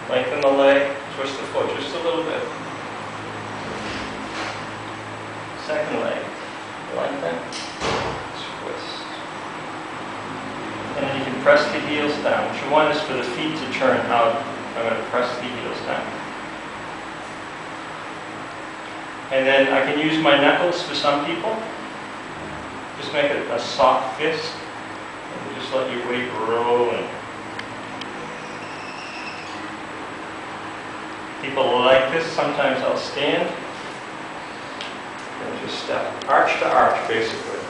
Lengthen the leg, twist the foot just a little bit. Second leg, lengthen, twist. And then you can press the heels down. What you want is for the feet to turn out. I'm going to press the heels down. And then I can use my knuckles for some people. Just make it a soft fist. And just let your weight roll in. People like this. Sometimes I'll stand and just step arch to arch, basically.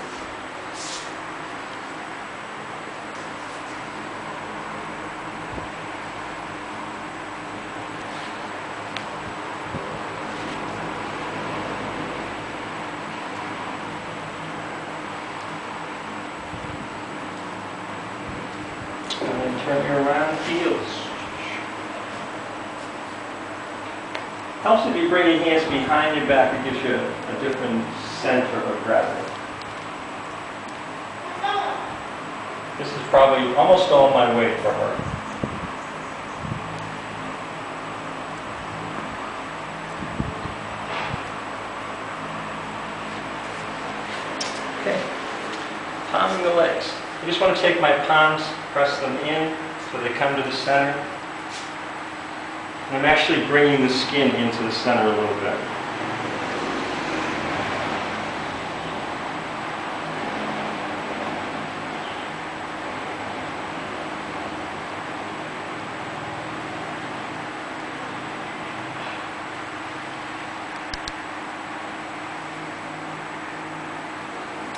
And then turn your round heels. Helps if you bring your hands behind your back. It gives you a different center of gravity. This is probably almost all my weight for her. Okay. Palming the legs. I just want to take my palms, press them in so they come to the center. And I'm actually bringing the skin into the center a little bit.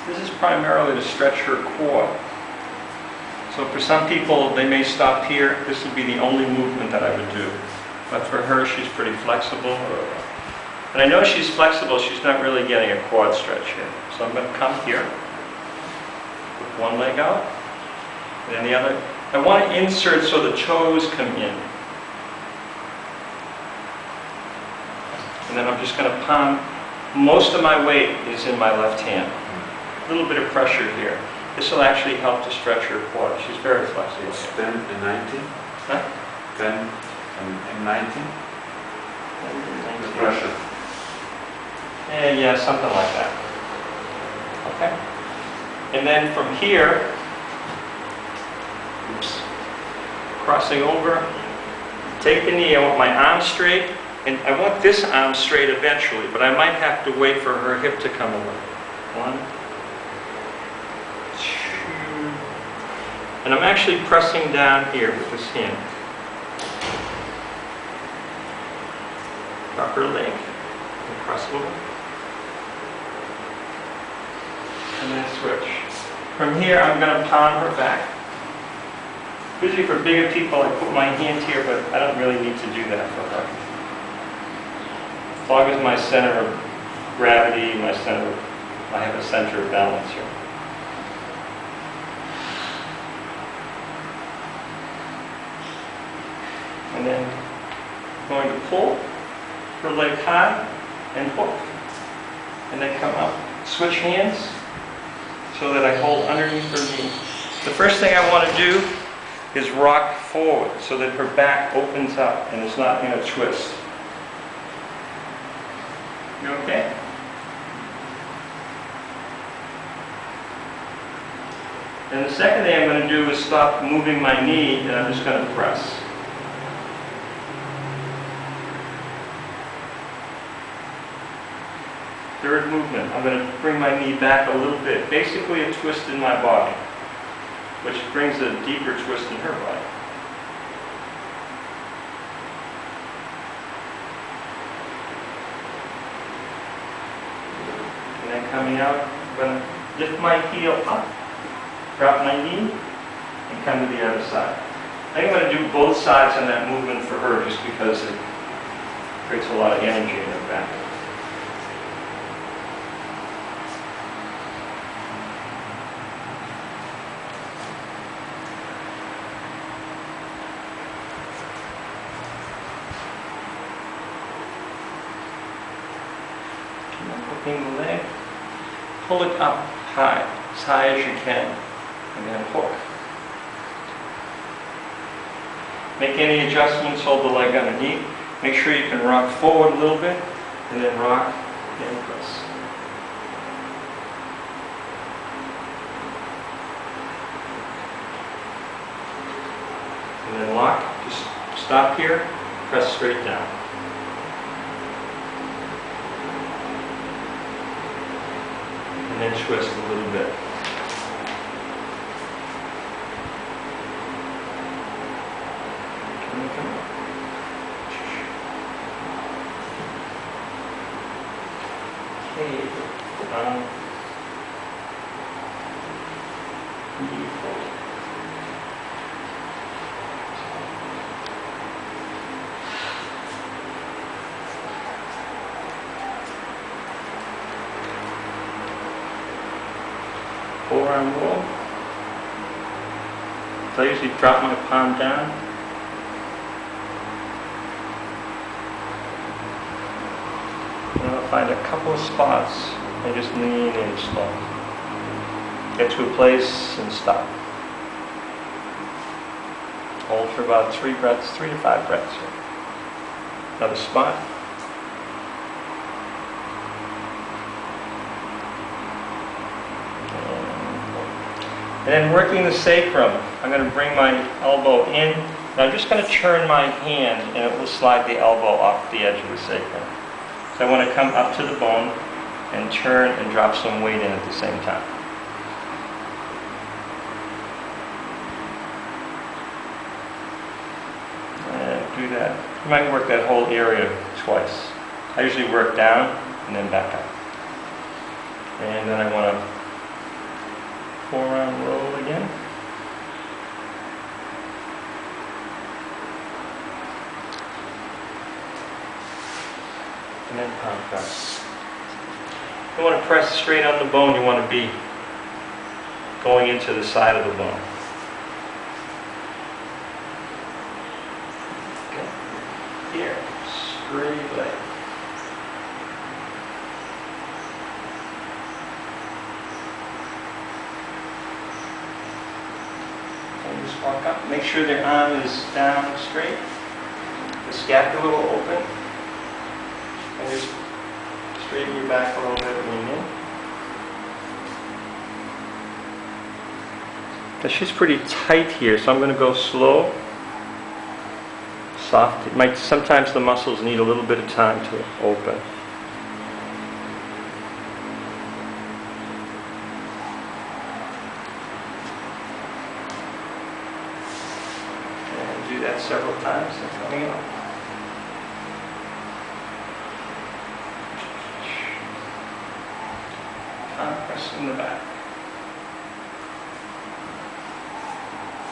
This is primarily to stretch her core. So for some people, they may stop here. This would be the only movement that I would do. But for her, she's pretty flexible. And I know she's flexible, she's not really getting a quad stretch here. So I'm going to come here, with one leg out, and then the other. I want to insert so the toes come in. And then I'm just going to palm. Most of my weight is in my left hand. A little bit of pressure here. This will actually help to stretch her quad. She's very flexible. It's 10 and 19? Huh? 10 and 19? The pressure. Yeah, something like that. Okay. And then from here, oops, crossing over, take the knee. I want my arm straight, and I want this arm straight eventually, but I might have to wait for her hip to come over. 1, 2, and I'm actually pressing down here with this hand. Upper leg, and cross over, and then switch. From here, I'm going to palm her back. Usually for bigger people, I put my hand here, but I don't really need to do that for her. As long as my center of gravity, I have a center of balance here. And then I'm going to pull her leg high and hook. And then come up. Switch hands so that I hold underneath her knee. The first thing I want to do is rock forward so that her back opens up and it's not going to twist. You okay? And the second thing I'm going to do is stop moving my knee, and I'm just going to press. Third movement, I'm going to bring my knee back a little bit. Basically a twist in my body, which brings a deeper twist in her body. And then coming out, I'm going to lift my heel up, drop my knee, and come to the other side. I think I'm going to do both sides on that movement for her just because it creates a lot of energy in her back. Hooking the leg, pull it up high, as high as you can, and then hook. Make any adjustments, hold the leg underneath. Make sure you can rock forward a little bit, and then rock and press. And then lock, just stop here, press straight down. And then twist a little bit. Okay, beautiful. Forearm roll. So I usually drop my palm down. And I'll find a couple of spots and just lean in slow. Get to a place and stop. Hold for about 3 breaths, 3 to 5 breaths. Another spot. And then working the sacrum, I'm going to bring my elbow in, and I'm just going to turn my hand, and it will slide the elbow off the edge of the sacrum. So I want to come up to the bone and turn and drop some weight in at the same time. And do that. You might work that whole area twice. I usually work down and then back up. And then I want to forearm roll again. And then palm press. You want to press straight on the bone, you want to be going into the side of the bone. Okay. Here, straight leg. Just walk up. Make sure their arm is down straight. The scapula will open. And just straighten your back a little bit and lean in. Now she's pretty tight here, so I'm going to go slow. Soft. It might, sometimes the muscles need a little bit of time to open. Do that several times and coming up. Press in the back.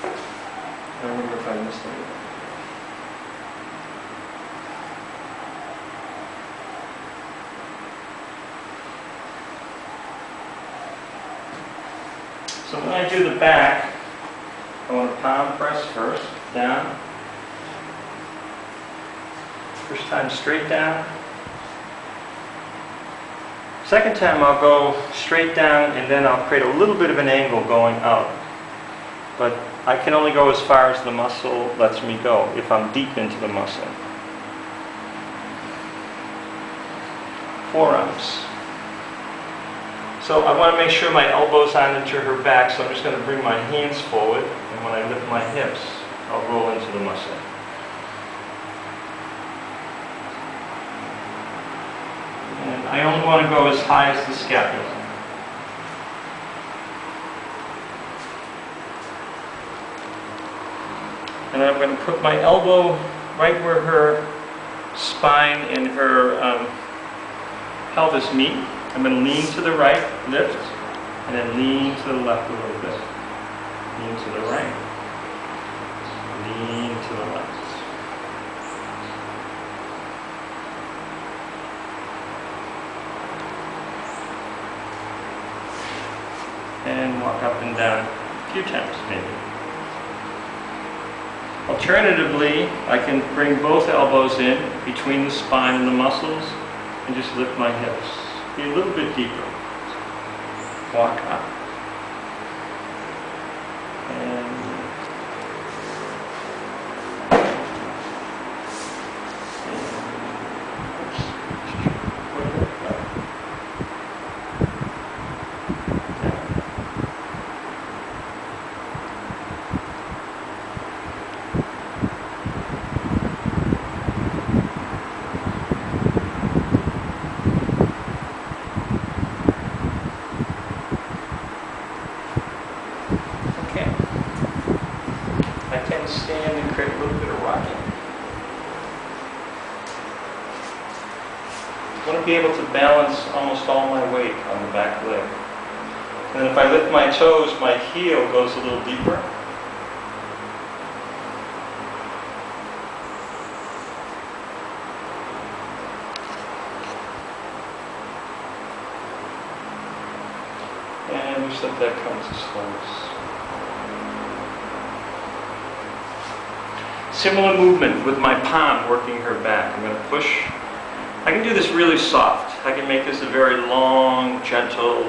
I don't remember if I missed anything. So when I do the back, I want to palm press first, down. First time straight down. Second time I'll go straight down and then I'll create a little bit of an angle going out. But I can only go as far as the muscle lets me go if I'm deep into the muscle. Forearms. So I want to make sure my elbow's on into her back, so I'm just going to bring my hands forward, and when I lift my hips, I'll roll into the muscle. And I only want to go as high as the scapula. And I'm going to put my elbow right where her spine and her pelvis meet. I'm going to lean to the right, lift, and then lean to the left a little bit. Lean to the right, lean to the left. And walk up and down a few times maybe. Alternatively, I can bring both elbows in between the spine and the muscles and just lift my hips. Be a little bit deeper. Walk up. And want to be able to balance almost all my weight on the back leg. And if I lift my toes, my heel goes a little deeper. And just let that come to slowness. Similar movement with my palm working her back. I'm going to push. I can do this really soft. I can make this a very long, gentle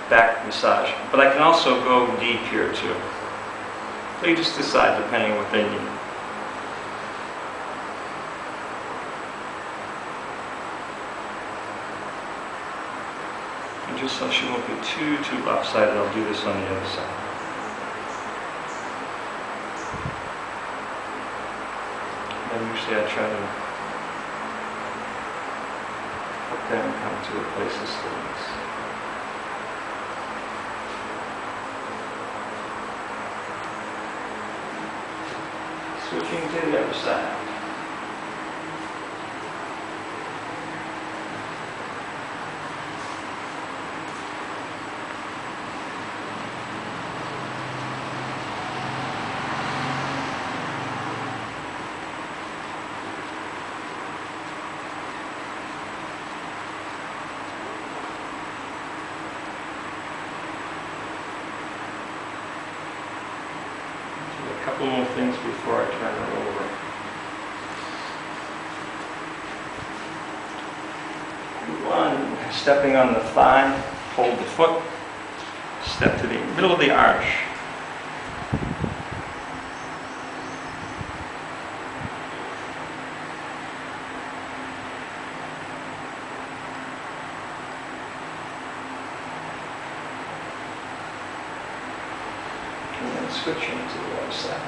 back massage. But I can also go deep here too. So you just decide depending on what they need. And just so she won't be too lopsided, I'll do this on the other side. And usually I try to hook down and come to a place of stillness. Switching to the other side. A couple more things before I turn it over. One, stepping on the thigh, hold the foot, step to the middle of the arch. And then switching to the other side.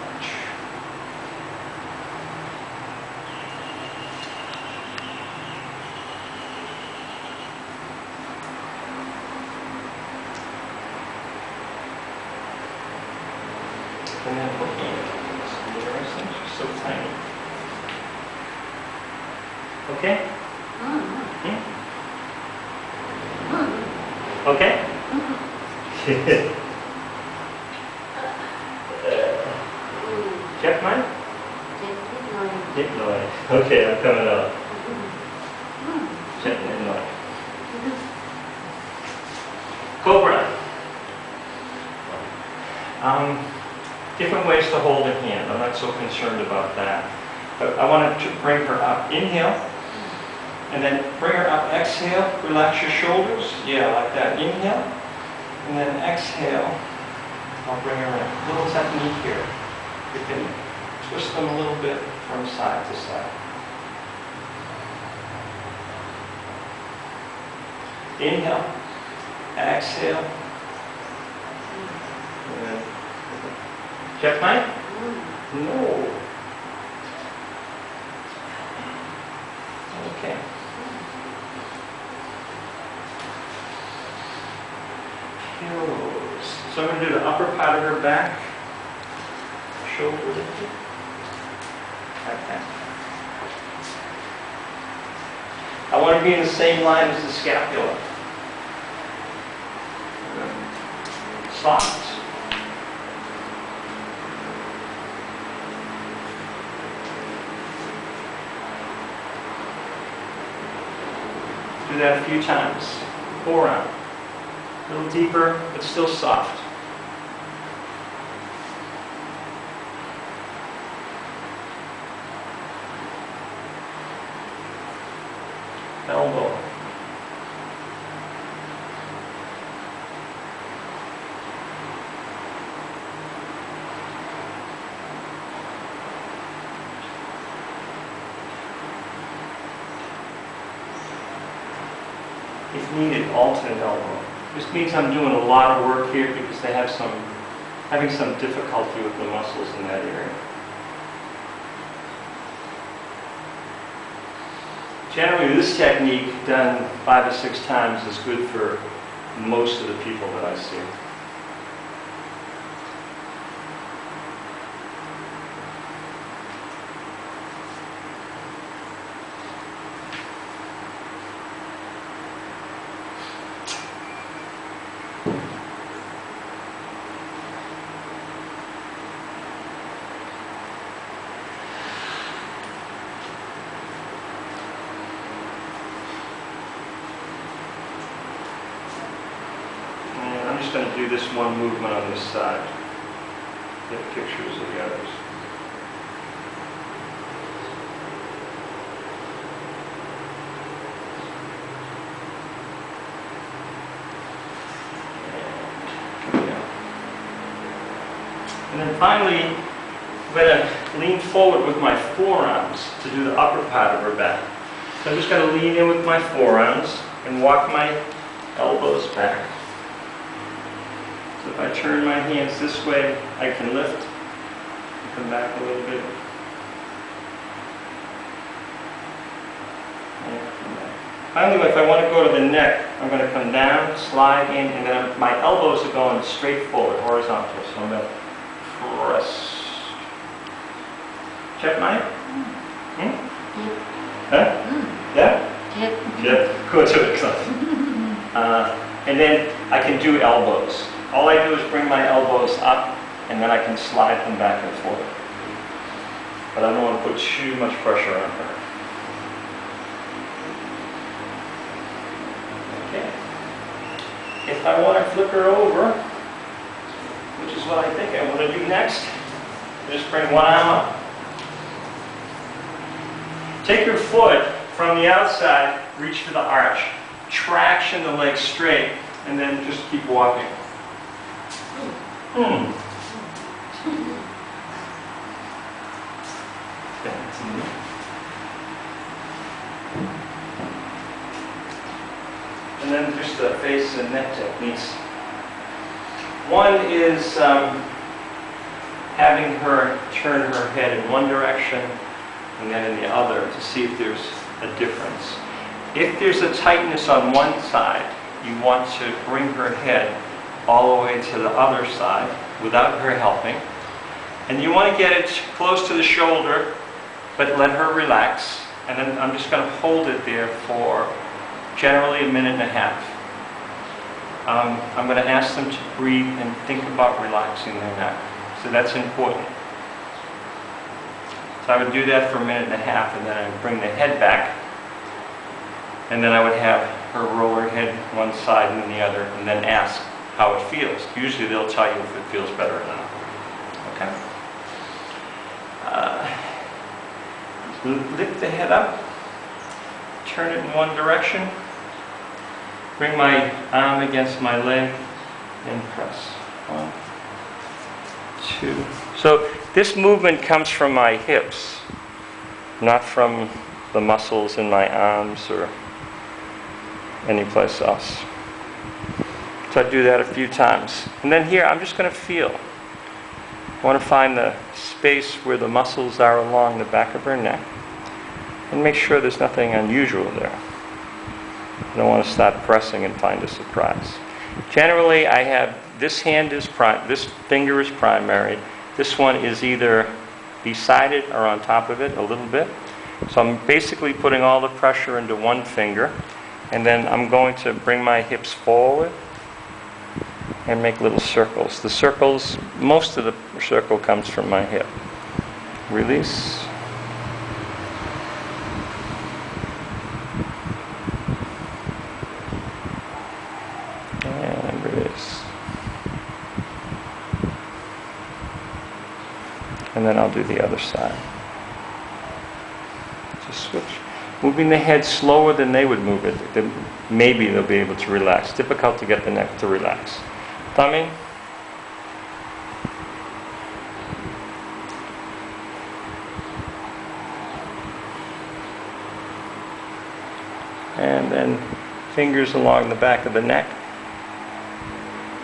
And then looking at some interesting, she's so tiny. Okay? Okay? Check mine? Check mine. Okay, I'm coming up. Check mine. Cobra. Different ways to hold a hand. I'm not so concerned about that. But I want to bring her up. Inhale. And then bring her up. Exhale. Relax your shoulders. Yeah, like that. Inhale. And then exhale. I'll bring her in. Little technique here. You can twist them a little bit from side to side. Inhale. Exhale. And then check mine? No. Okay. Pose. So I'm going to do the upper part of her back. Shoulder lifted. Like that. I want to be in the same line as the scapula. Soft. Do that a few times. Forearm. A little deeper, but still soft. Elbow. If needed, alternate elbow. This means I'm doing a lot of work here because they have having some difficulty with the muscles in that area. Generally, this technique done 5 or 6 times is good for most of the people that I see. going to do this one movement on this side. Get pictures of the others. And then finally, I'm going to lean forward with my forearms to do the upper part of her back. So I'm just going to lean in with my forearms and walk my elbows back. So if I turn my hands this way, I can lift and come back a little bit. And come back. Finally, if I want to go to the neck, I'm going to come down, slide in, and then my elbows are going straight forward, horizontal. So I'm going to press. Check mine? Huh? Yeah? Yeah. Good. And then I can do elbows. All I do is bring my elbows up, and then I can slide them back and forth. But I don't want to put too much pressure on her. Okay. If I want to flip her over, which is what I think I want to do next, just bring one arm up. Take your foot from the outside, reach for the arch. Traction the leg straight, and then just keep walking. And then just the face and neck techniques. One is having her turn her head in one direction and then in the other to see if there's a difference. If there's a tightness on one side, you want to bring her head all the way to the other side without her helping. And you want to get it close to the shoulder, but let her relax. And then I'm just going to hold it there for generally a minute and a half. I'm going to ask them to breathe and think about relaxing their neck. So that's important. So I would do that for a minute and a half, and then I would bring the head back. And then I would have her roll her head one side and then the other, and then ask how it feels. Usually they'll tell you if it feels better or not. Okay? Lift the head up, turn it in one direction, bring my arm against my leg, and press. 1, 2. So this movement comes from my hips, not from the muscles in my arms or anyplace else. So I do that a few times. And then here, I'm just going to feel. I want to find the space where the muscles are along the back of her neck and make sure there's nothing unusual there. I don't want to start pressing and find a surprise. Generally, I have this hand is this finger is primary. This one is either beside it or on top of it a little bit. So I'm basically putting all the pressure into one finger, and then I'm going to bring my hips forward and make little circles. The circles, most of the circle comes from my hip. Release. And release. And then I'll do the other side. Just switch. Moving the head slower than they would move it, then maybe they'll be able to relax. Difficult to get the neck to relax. Tummy. And then fingers along the back of the neck.